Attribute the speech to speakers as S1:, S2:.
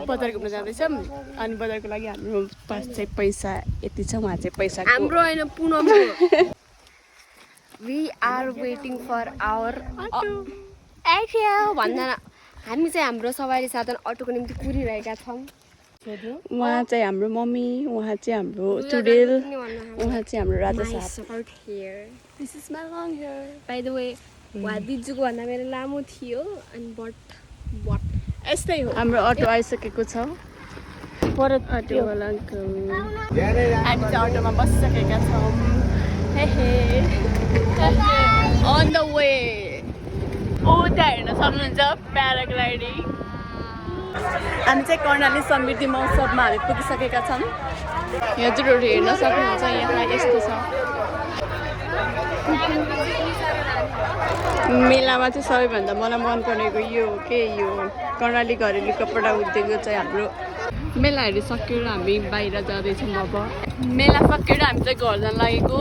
S1: बजार घुम्न जाँदैछौँ अनि बजारको लागि हाम्रो पास चाहिँ पैसा यति छ उहाँ चाहिँ पैसा
S2: हाम्रो होइन पुनमको we are waiting for our भन्दा हामी चाहिँ हाम्रो सवारी साधन अटोको निम्ति कुरिरहेका छौँ
S1: उहाँ चाहिँ हाम्रो मम्मी उहाँ चाहिँ हाम्रो चुडेल उहाँ चाहिँ हाम्रो राजा साहब
S2: this is my long hair by the way उहाँ दिजुको भन्दा मेरो लामो थियो अनि बट
S1: यस्तै हो हाम्रो अटो आइसकेको छ अटोवाला अङ्कल हामी चाहिँ अटोमा बसिसकेका छौँ अन द वे उता हेर्न सक्नुहुन्छ प्याराग्लाइडिङ हामी चाहिँ कर्णाली समृद्धि महोत्सवमा हामी पुगिसकेका छौँ हजुरहरू हेर्न सक्नुहुन्छ यहाँ यस्तो छ मेलामा चाहिँ सबैभन्दा मलाई मनपरेको यो हो के यो कर्णाली घरेलु कपडा उद्योग चाहिँ हाम्रो मेलाहरू सकेर हामी बाहिर जाँदैछौँ अब मेला सकेर हामी चाहिँ घर जान लागेको